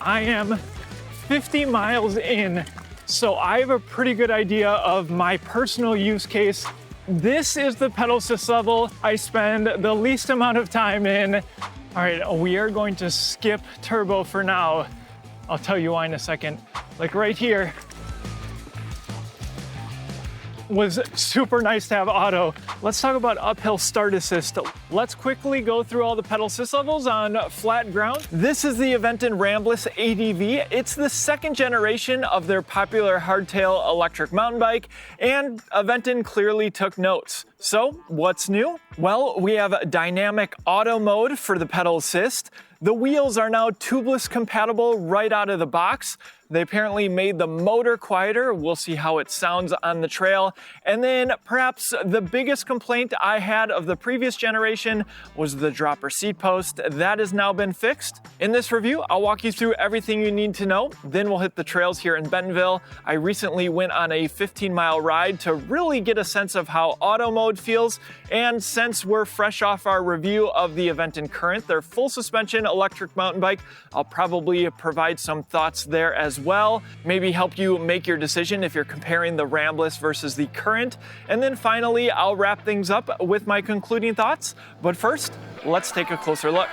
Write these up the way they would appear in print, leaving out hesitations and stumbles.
I am 50 miles in, so I have a pretty good idea of my personal use case. This is the pedal assist level I spend the least amount of time in. All right, we are going to skip turbo for now. I'll tell you why in a second. Like right here was super nice to have auto. Let's talk about uphill start assist. Let's quickly go through all the pedal assist levels on flat ground. This is the Aventon Ramblas ADV. It's the second generation of their popular hardtail electric mountain bike, and Aventon clearly took notes. So what's new? Well, we have dynamic auto mode for the pedal assist. The wheels are now tubeless compatible right out of the box. They apparently made the motor quieter. We'll see how it sounds on the trail. And then perhaps the biggest complaint I had of the previous generation was the dropper seat post. That has now been fixed. In this review, I'll walk you through everything you need to know. Then we'll hit the trails here in Bentonville. I recently went on a 15-mile ride to really get a sense of how auto mode feels. And since we're fresh off our review of the Aventon Current, their full suspension electric mountain bike, I'll probably provide some thoughts there as well. Maybe help you make your decision if you're comparing the Ramblas versus the Current. And then finally, I'll wrap things up with my concluding thoughts. But first, let's take a closer look.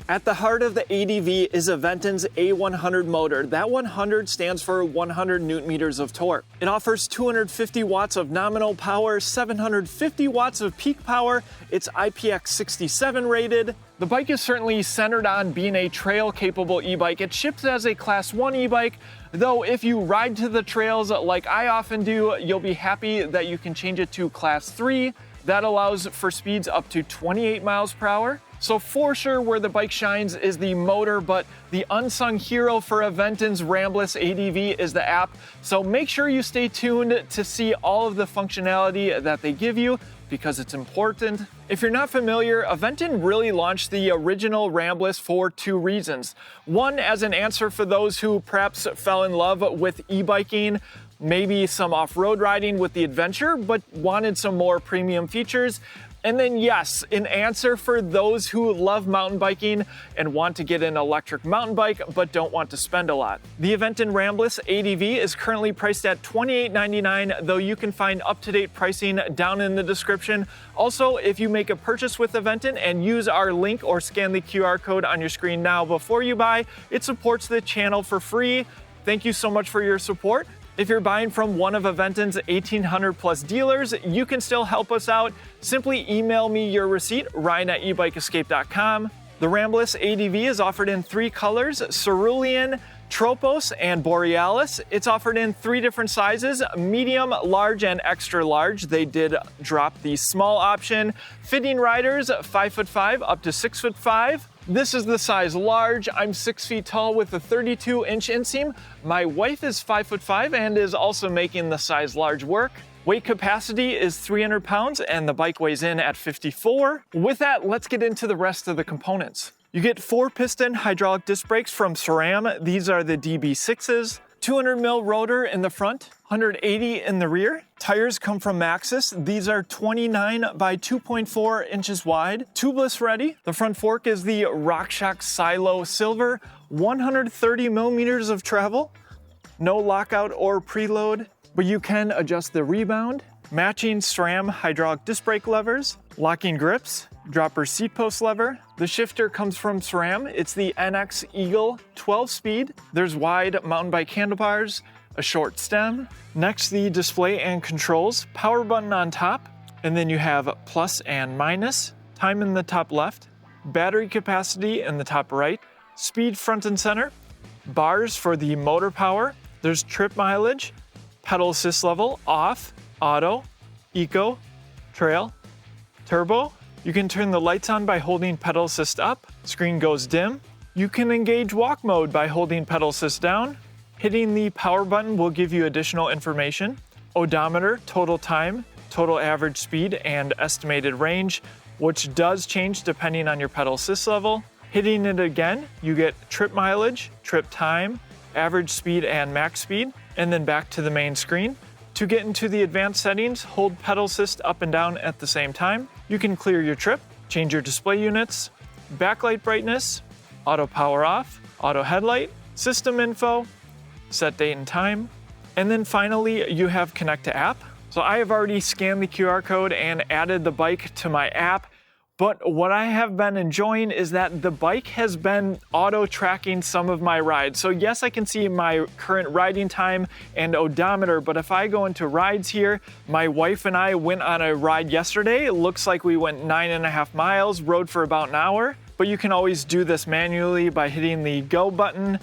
At the heart of the ADV is Aventon's A100 motor. That 100 stands for 100 newton meters of torque. It offers 250 watts of nominal power, 750 watts of peak power. It's IPX67 rated. The bike is certainly centered on being a trail-capable e-bike. It ships as a Class 1 e-bike, though if you ride to the trails like I often do, you'll be happy that you can change it to Class 3. That allows for speeds up to 28 miles per hour. So for sure where the bike shines is the motor, but the unsung hero for Aventon's Ramblas ADV is the app. So make sure you stay tuned to see all of the functionality that they give you, because it's important. If you're not familiar, Aventon really launched the original Ramblas for two reasons. One, as an answer for those who perhaps fell in love with e-biking, maybe some off-road riding with the Adventure, but wanted some more premium features. And then yes, an answer for those who love mountain biking and want to get an electric mountain bike but don't want to spend a lot. The Aventon Ramblas ADV is currently priced at $28.99, though you can find up-to-date pricing down in the description. Also, if you make a purchase with Aventon and use our link or scan the QR code on your screen now before you buy, it supports the channel for free. Thank you so much for your support. If you're buying from one of Aventon's 1,800 plus dealers, you can still help us out. Simply email me your receipt, ryan@ebikeescape.com. The Ramblas ADV is offered in three colors: cerulean, tropos, and borealis. It's offered in three different sizes: medium, large, and extra large. They did drop the small option. Fitting riders 5'5" up to 6'5". This is the size large. I'm 6 feet tall with a 32-inch inseam. My wife is 5'5" and is also making the size large work. Weight capacity is 300 pounds and the bike weighs in at 54. With that, let's get into the rest of the components. You get 4-piston hydraulic disc brakes from SRAM. These are the DB6s. 200mm rotor in the front, 180 in the rear. Tires come from Maxxis. These are 29 by 2.4 inches wide, tubeless ready. The front fork is the RockShox Psylo Silver, 130 millimeters of travel. No lockout or preload, but you can adjust the rebound. Matching SRAM hydraulic disc brake levers, locking grips, dropper seat post lever. The shifter comes from SRAM. It's the NX Eagle 12-speed. There's wide mountain bike handlebars, a short stem. Next, the display and controls, power button on top, and then you have plus and minus, time in the top left, battery capacity in the top right, speed front and center, bars for the motor power. There's trip mileage, pedal assist level, off, auto, eco, trail, turbo. You can turn the lights on by holding pedal assist up. Screen goes dim. You can engage walk mode by holding pedal assist down. Hitting the power button will give you additional information. Odometer, total time, total average speed, and estimated range, which does change depending on your pedal assist level. Hitting it again, you get trip mileage, trip time, average speed, and max speed, and then back to the main screen. To get into the advanced settings, hold pedal assist up and down at the same time. You can clear your trip, change your display units, backlight brightness, auto power off, auto headlight, system info, set date and time, and then finally you have connect to app. So I have already scanned the QR code and added the bike to my app. But what I have been enjoying is that the bike has been auto-tracking some of my rides. So yes, I can see my current riding time and odometer, but if I go into rides here, my wife and I went on a ride yesterday. It looks like we went 9.5 miles, rode for about an hour, but you can always do this manually by hitting the go button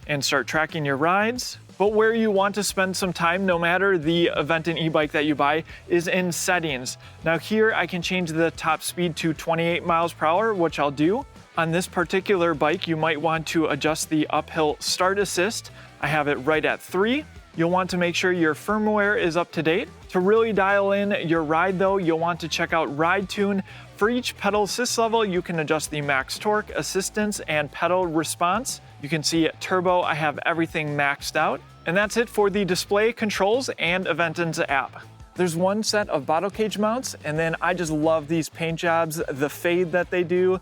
and start tracking your rides. But where you want to spend some time, no matter the Aventon e-bike that you buy, is in settings. Now here I can change the top speed to 28 miles per hour, which I'll do. On this particular bike, you might want to adjust the uphill start assist. I have it right at 3. You'll want to make sure your firmware is up to date. To really dial in your ride though, you'll want to check out Ride Tune. For each pedal assist level, you can adjust the max torque, assistance, and pedal response. You can see turbo, I have everything maxed out. And that's it for the display, controls, and Aventon's app. There's one set of bottle cage mounts, and then I just love these paint jobs. The fade that they do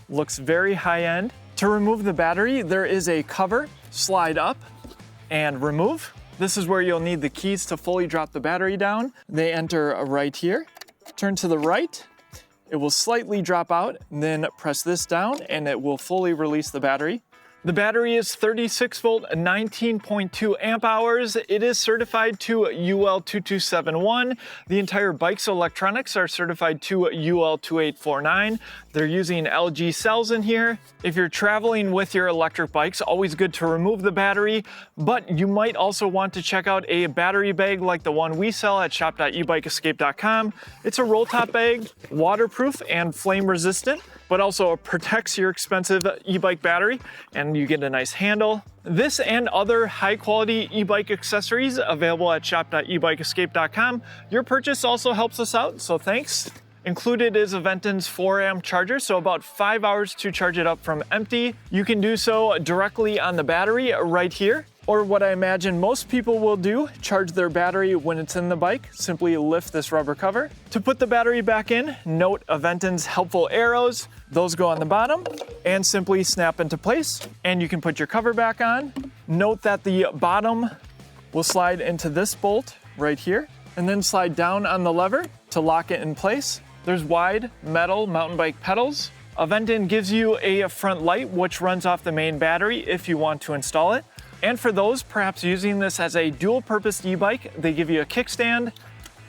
looks very high end. To remove the battery, there is a cover, slide up and remove. This is where you'll need the keys to fully drop the battery down. They enter right here. Turn to the right. It will slightly drop out, and then press this down and it will fully release the battery. The battery is 36 volt, 19.2 amp hours. It is certified to UL2271. The entire bike's electronics are certified to UL2849. They're using LG cells in here. If you're traveling with your electric bikes, always good to remove the battery, but you might also want to check out a battery bag like the one we sell at shop.ebikeescape.com. It's a roll top bag, waterproof and flame resistant, but also protects your expensive e-bike battery, and you get a nice handle. This and other high quality e-bike accessories available at shop.ebikeescape.com. Your purchase also helps us out, so thanks. Included is Aventon's 4 amp charger, so about 5 hours to charge it up from empty. You can do so directly on the battery right here. Or what I imagine most people will do, charge their battery when it's in the bike, simply lift this rubber cover. To put the battery back in, note Aventon's helpful arrows. Those go on the bottom and simply snap into place, and you can put your cover back on. Note that the bottom will slide into this bolt right here, and then slide down on the lever to lock it in place. There's wide metal mountain bike pedals. Aventon gives you a front light which runs off the main battery if you want to install it. And for those perhaps using this as a dual-purpose e-bike, they give you a kickstand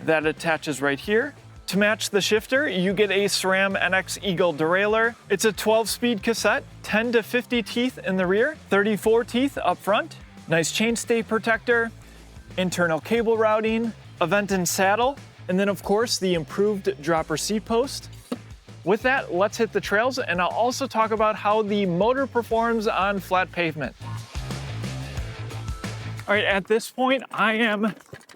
that attaches right here. To match the shifter, you get a SRAM NX Eagle derailleur. It's a 12-speed cassette, 10 to 50 teeth in the rear, 34 teeth up front, nice chainstay protector, internal cable routing, Aventon saddle, and then of course the improved dropper seat post. With that, let's hit the trails, and I'll also talk about how the motor performs on flat pavement. All right, at this point, I am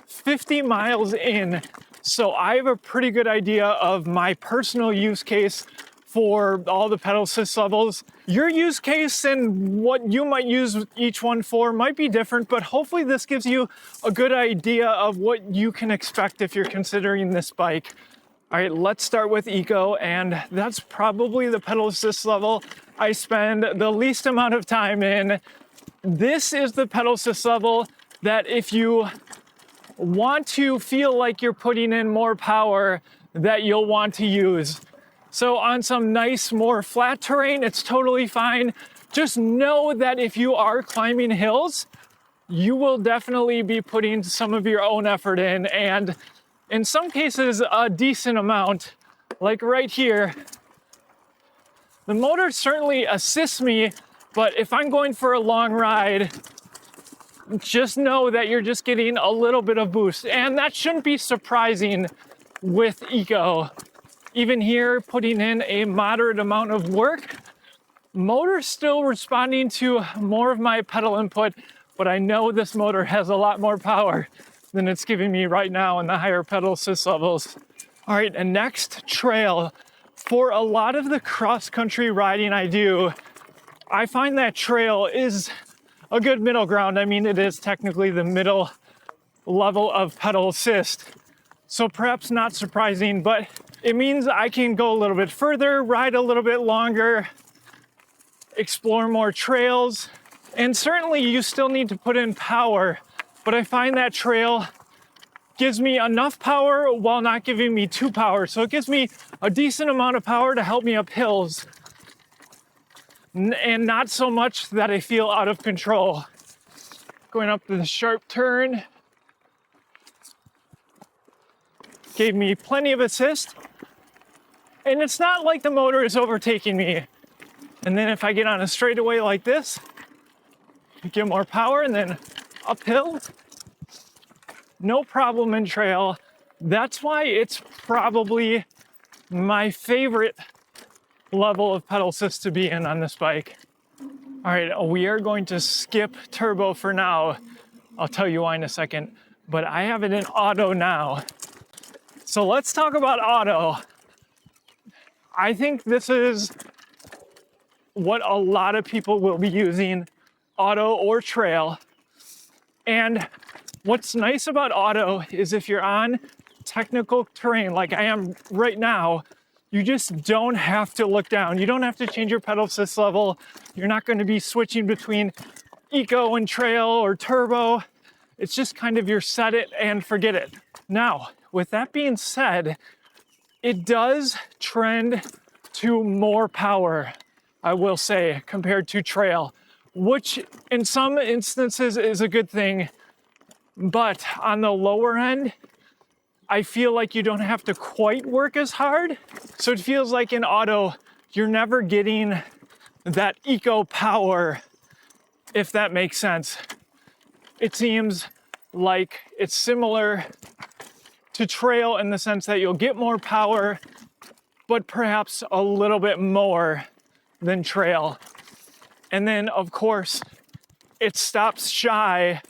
50 miles in, so I have a pretty good idea of my personal use case for all the pedal assist levels. Your use case and what you might use each one for might be different, but hopefully this gives you a good idea of what you can expect if you're considering this bike. All right, let's start with Eco, and that's probably the pedal assist level I spend the least amount of time in. This is the pedal assist level that if you want to feel like you're putting in more power, that you'll want to use. So on some nice, more flat terrain, it's totally fine. Just know that if you are climbing hills, you will definitely be putting some of your own effort in, and in some cases, a decent amount. Like right here, the motor certainly assists me, but if I'm going for a long ride, just know that you're just getting a little bit of boost. And that shouldn't be surprising with Eco. Even here, putting in a moderate amount of work, motor's still responding to more of my pedal input, but I know this motor has a lot more power than it's giving me right now in the higher pedal assist levels. All right, and next, trail. For a lot of the cross-country riding I do, I find that trail is a good middle ground. I mean, it is technically the middle level of pedal assist. So perhaps not surprising, but it means I can go a little bit further, ride a little bit longer, explore more trails. And certainly you still need to put in power, but I find that trail gives me enough power while not giving me too power. So it gives me a decent amount of power to help me up hills and not so much that I feel out of control. Going up to the sharp turn gave me plenty of assist, and it's not like the motor is overtaking me. And then if I get on a straightaway like this, get more power, and then uphill, no problem in trail. That's why it's probably my favorite level of pedal assist to be in on this bike. All right, we are going to skip turbo for now. I'll tell you why in a second, but I have it in auto now. So let's talk about auto. I think this is what a lot of people will be using, auto or trail. And what's nice about auto is if you're on technical terrain like I am right now, you just don't have to look down. You don't have to change your pedal assist level. You're not going to be switching between eco and trail or turbo. It's just kind of your set it and forget it. Now, with that being said, it does trend to more power, I will say, compared to trail, which in some instances is a good thing. But on the lower end, I feel like you don't have to quite work as hard. So it feels like in auto, you're never getting that eco power, if that makes sense. It seems like it's similar to trail in the sense that you'll get more power, but perhaps a little bit more than trail. And then, of course, it stops shy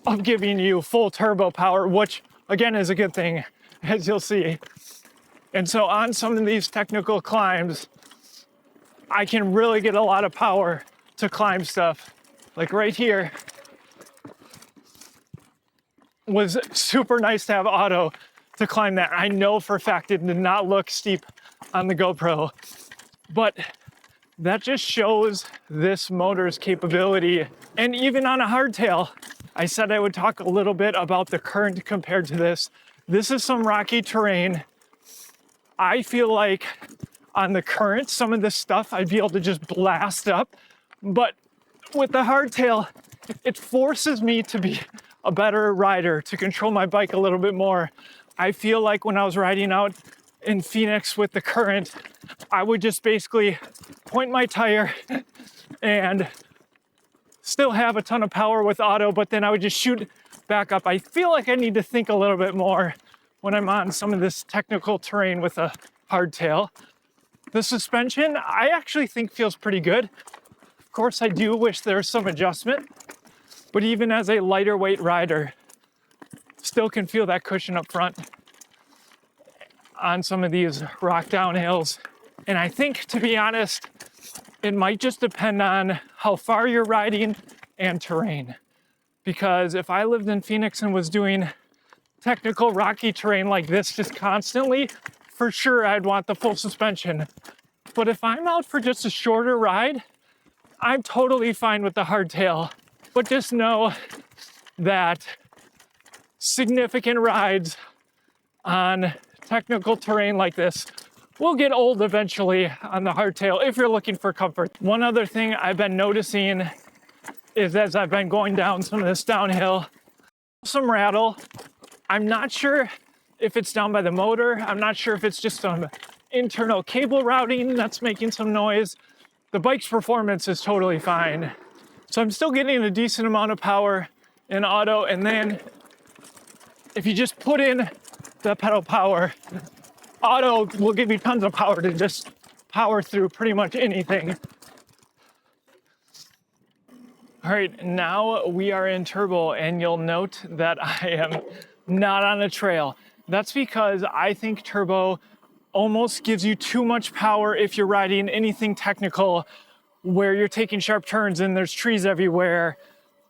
of giving you full turbo power, which again is a good thing, as you'll see. And so on some of these technical climbs, I can really get a lot of power to climb stuff. Like right here was super nice to have auto to climb that. I know for a fact it did not look steep on the GoPro, but that just shows this motor's capability. And even on a hardtail, I said I would talk a little bit about the current compared to this. This is some rocky terrain. I feel like on the current, some of this stuff I'd be able to just blast up. But with the hardtail, it forces me to be a better rider, to control my bike a little bit more. I feel like when I was riding out in Phoenix with the current, I would just basically point my tire and still have a ton of power with auto, but then I would just shoot back up. I feel like I need to think a little bit more when I'm on some of this technical terrain with a hardtail. The suspension, I actually think feels pretty good. Of course, I do wish there was some adjustment, but even as a lighter weight rider, still can feel that cushion up front on some of these rock downhills. And I think, to be honest, it might just depend on how far you're riding and terrain. Because if I lived in Phoenix and was doing technical rocky terrain like this just constantly, for sure I'd want the full suspension. But if I'm out for just a shorter ride, I'm totally fine with the hardtail. But just know that significant rides on technical terrain like this will get old eventually on the hardtail if you're looking for comfort. One other thing I've been noticing is as I've been going down some of this downhill, some rattle. I'm not sure if it's down by the motor. I'm not sure if it's just some internal cable routing that's making some noise. The bike's performance is totally fine. So I'm still getting a decent amount of power in auto. And then if you just put in the pedal power, auto will give you tons of power to just power through pretty much anything. All right, now we are in turbo, and you'll note that I am not on a trail. That's because I think turbo almost gives you too much power if you're riding anything technical where you're taking sharp turns and there's trees everywhere.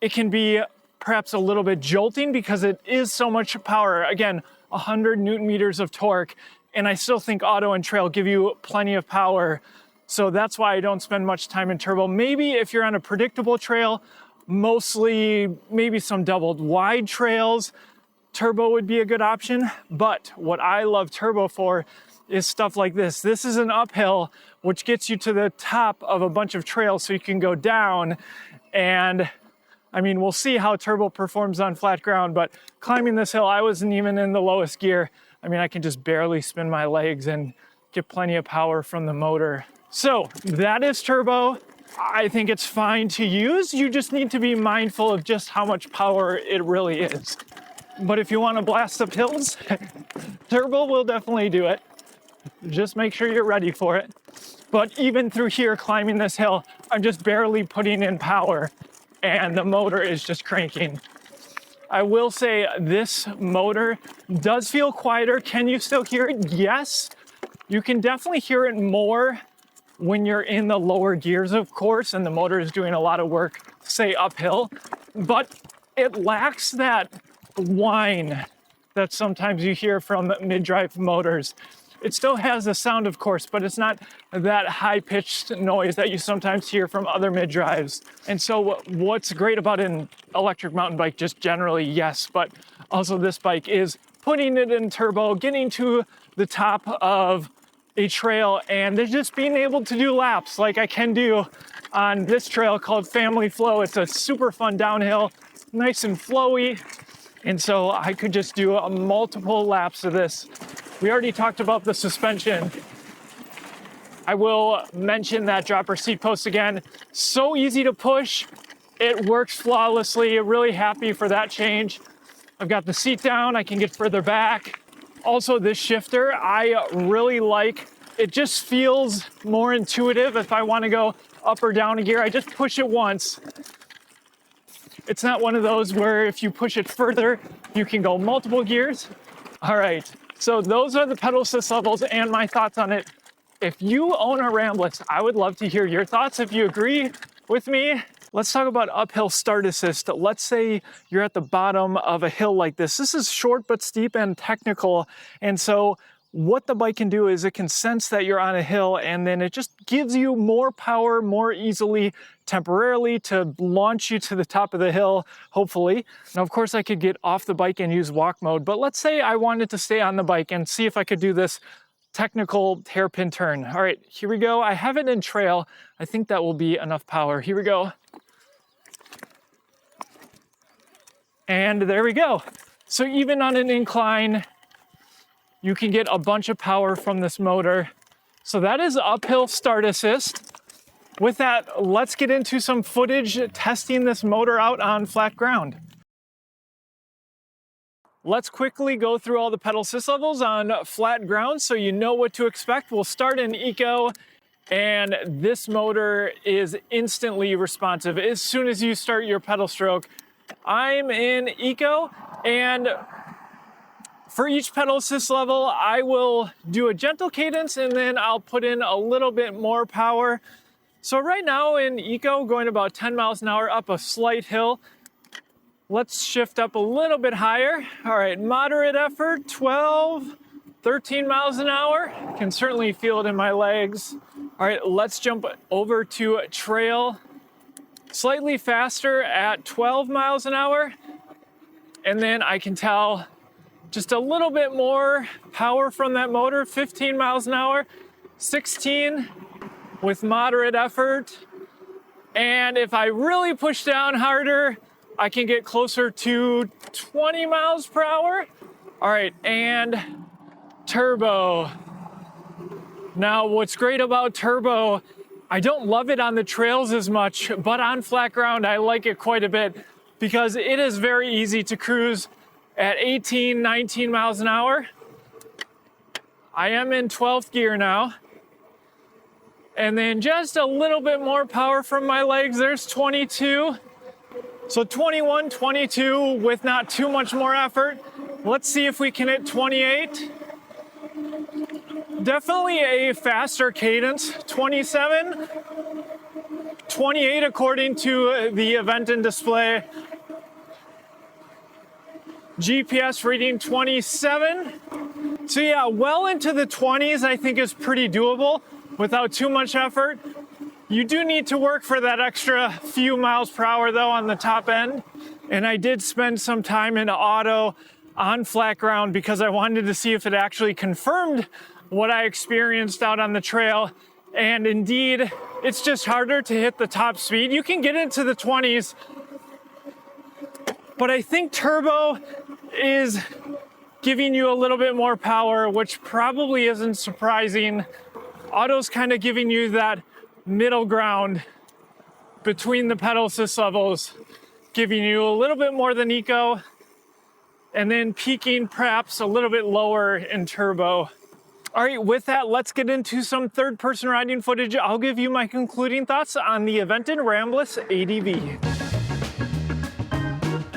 It can be perhaps a little bit jolting because it is so much power. Again, 100 Newton meters of torque, and I still think auto and trail give you plenty of power. So that's why I don't spend much time in turbo. Maybe if you're on a predictable trail, mostly maybe some doubled wide trails, turbo would be a good option. But what I love turbo for is stuff like this. This is an uphill, which gets you to the top of a bunch of trails so you can go down. And I mean, we'll see how turbo performs on flat ground, but climbing this hill, I wasn't even in the lowest gear. I mean, I can just barely spin my legs and get plenty of power from the motor. So that is turbo. I think it's fine to use. You just need to be mindful of just how much power it really is. But if you want to blast up hills, turbo will definitely do it. Just make sure you're ready for it. But even through here, climbing this hill, I'm just barely putting in power and the motor is just cranking. I will say this motor does feel quieter. Can you still hear it? Yes. You can definitely hear it more when you're in the lower gears, of course, and the motor is doing a lot of work, say uphill, but it lacks that whine that sometimes you hear from mid-drive motors. It still has a sound, of course, but it's not that high-pitched noise that you sometimes hear from other mid-drives. And so what's great about an electric mountain bike, just generally, yes, but also this bike, is putting it in turbo, getting to the top of a trail, and they're just being able to do laps like I can do on this trail called Family Flow. It's a super fun downhill, nice and flowy. And so I could just do multiple laps of this. We already talked about the suspension. I will mention that dropper seat post again. So easy to push. It works flawlessly. Really happy for that change. I've got the seat down. I can get further back. Also, this shifter, I really like. It just feels more intuitive. If I want to go up or down a gear, I just push it once. It's not one of those where if you push it further, you can go multiple gears. All right, so those are the pedal assist levels and my thoughts on it. If you own a Ramblas, I would love to hear your thoughts. If you agree with me, let's talk about uphill start assist. Let's say you're at the bottom of a hill like this. This is short but steep and technical. And so what the bike can do is it can sense that you're on a hill, and then it just gives you more power more easily temporarily to launch you to the top of the hill, hopefully. Now, of course, I could get off the bike and use walk mode, but let's say I wanted to stay on the bike and see if I could do this technical hairpin turn. All right, here we go. I have it in trail. I think that will be enough power. Here we go. And there we go. So even on an incline, you can get a bunch of power from this motor. So that is uphill start assist. With that, let's get into some footage testing this motor out on flat ground. Let's quickly go through all the pedal assist levels on flat ground so you know what to expect. We'll start in Eco, and this motor is instantly responsive as soon as you start your pedal stroke. I'm in Eco, and for each pedal assist level, I will do a gentle cadence and then I'll put in a little bit more power. So right now in Eco, going about 10 miles an hour up a slight hill. Let's shift up a little bit higher. All right, moderate effort, 12, 13 miles an hour. Can certainly feel it in my legs. All right, let's jump over to trail. Slightly faster at 12 miles an hour. And then I can tell just a little bit more power from that motor, 15 miles an hour, 16 with moderate effort. And if I really push down harder, I can get closer to 20 miles per hour. All right, and turbo. Now, what's great about turbo, I don't love it on the trails as much, but on flat ground, I like it quite a bit because it is very easy to cruise at 18, 19 miles an hour. I am in 12th gear now. And then just a little bit more power from my legs. There's 22. So 21, 22 with not too much more effort. Let's see if we can hit 28. Definitely a faster cadence. 27, 28 according to the Aventon display. GPS reading 27. So yeah, well into the 20s I think is pretty doable without too much effort. You do need to work for that extra few miles per hour though on the top end. And I did spend some time in auto on flat ground because I wanted to see if it actually confirmed what I experienced out on the trail. And indeed, it's just harder to hit the top speed. You can get into the 20s, but I think turbo is giving you a little bit more power, which probably isn't surprising. Auto's kind of giving you that middle ground between the pedal assist levels, giving you a little bit more than eco, and then peaking perhaps a little bit lower in turbo. All right, with that, let's get into some third-person riding footage. I'll give you my concluding thoughts on the Aventon Ramblas ADV.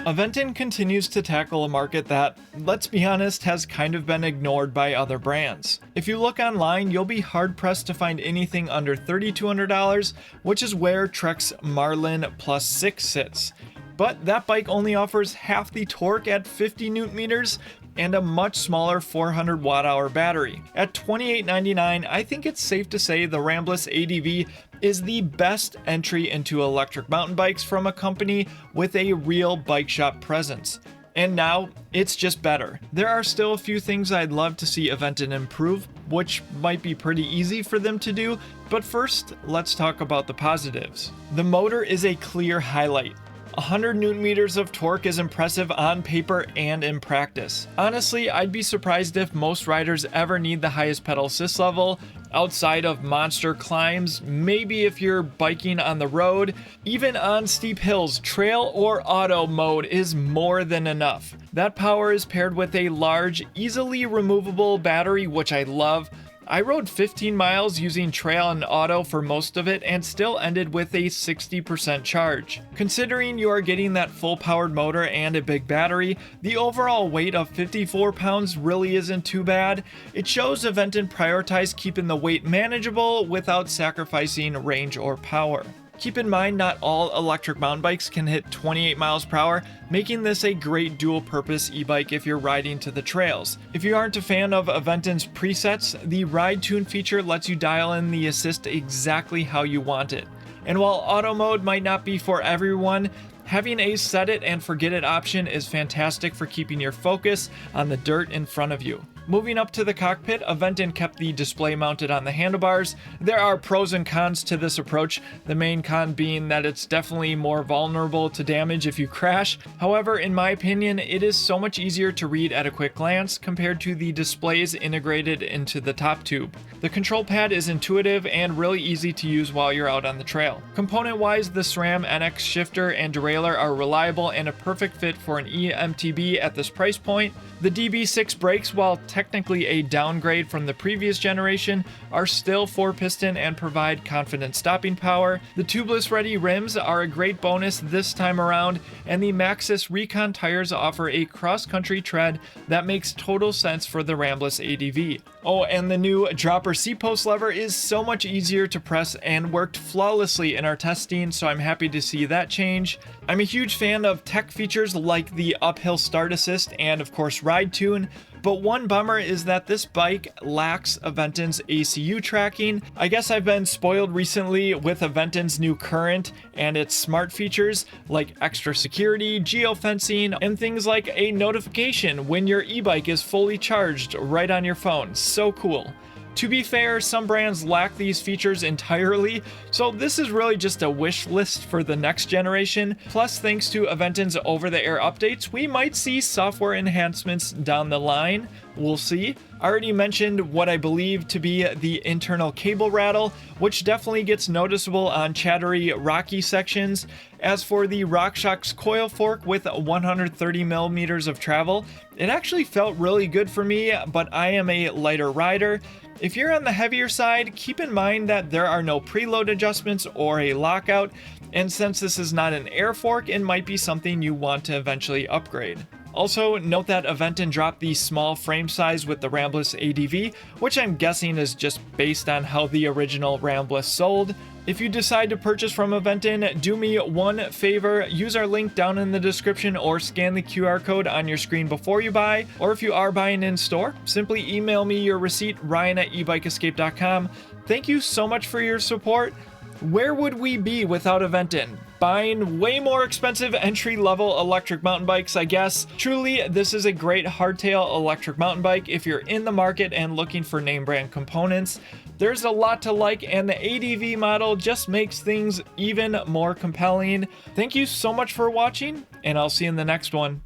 Aventon continues to tackle a market that, let's be honest, has kind of been ignored by other brands. If you look online, you'll be hard-pressed to find anything under $3,200, which is where Trek's Marlin Plus 6 sits. But that bike only offers half the torque at 50 newton meters and a much smaller 400 watt-hour battery. At $28.99, I think it's safe to say the Ramblas ADV is the best entry into electric mountain bikes from a company with a real bike shop presence. And now, it's just better. There are still a few things I'd love to see Aventon improve, which might be pretty easy for them to do, but first, let's talk about the positives. The motor is a clear highlight. 100 newton meters of torque is impressive on paper and in practice. Honestly, I'd be surprised if most riders ever need the highest pedal assist level outside of monster climbs. Maybe if you're biking on the road, even on steep hills, trail or auto mode is more than enough. That power is paired with a large, easily removable battery, which I love. I rode 15 miles using trail and auto for most of it and still ended with a 60% charge. Considering you are getting that full powered motor and a big battery, the overall weight of 54 pounds really isn't too bad. It shows Aventon prioritized keeping the weight manageable without sacrificing range or power. Keep in mind, not all electric mountain bikes can hit 28 miles per hour, making this a great dual-purpose e-bike if you're riding to the trails. If you aren't a fan of Aventon's presets, the Ride Tune feature lets you dial in the assist exactly how you want it. And while auto mode might not be for everyone, having a set it and forget it option is fantastic for keeping your focus on the dirt in front of you. Moving up to the cockpit, Aventon kept the display mounted on the handlebars. There are pros and cons to this approach, the main con being that it's definitely more vulnerable to damage if you crash. However, in my opinion, it is so much easier to read at a quick glance compared to the displays integrated into the top tube. The control pad is intuitive and really easy to use while you're out on the trail. Component-wise, the SRAM NX shifter and derailleur are reliable and a perfect fit for an eMTB at this price point. The DB6 brakes, while technically a downgrade from the previous generation, are still 4-piston and provide confident stopping power. The tubeless-ready rims are a great bonus this time around, and the Maxxis Recon tires offer a cross-country tread that makes total sense for the Ramblas ADV. Oh, and the new dropper seat post lever is so much easier to press and worked flawlessly in our testing, so I'm happy to see that change. I'm a huge fan of tech features like the uphill start assist and of course Ride Tune, but one bummer is that this bike lacks Aventon's ACU tracking. I guess I've been spoiled recently with Aventon's new Current and its smart features like extra security, geofencing, and things like a notification when your e-bike is fully charged right on your phone. So cool. To be fair, some brands lack these features entirely, so this is really just a wish list for the next generation. Plus, thanks to Aventon's over-the-air updates, we might see software enhancements down the line. We'll see. I already mentioned what I believe to be the internal cable rattle, which definitely gets noticeable on chattery, rocky sections. As for the RockShox coil fork with 130 millimeters of travel, it actually felt really good for me, but I am a lighter rider. If you're on the heavier side, keep in mind that there are no preload adjustments or a lockout, and since this is not an air fork, it might be something you want to eventually upgrade. Also, note that Aventon dropped the small frame size with the Ramblas ADV, which I'm guessing is just based on how the original Ramblas sold. If you decide to purchase from Aventon, do me one favor, use our link down in the description or scan the QR code on your screen before you buy, or if you are buying in store, simply email me your receipt, ryan@ebikeescape.com. Thank you so much for your support. Where would we be without Aventon? Buying way more expensive entry-level electric mountain bikes, I guess. Truly, this is a great hardtail electric mountain bike if you're in the market and looking for name brand components. There's a lot to like, and the ADV model just makes things even more compelling. Thank you so much for watching, and I'll see you in the next one.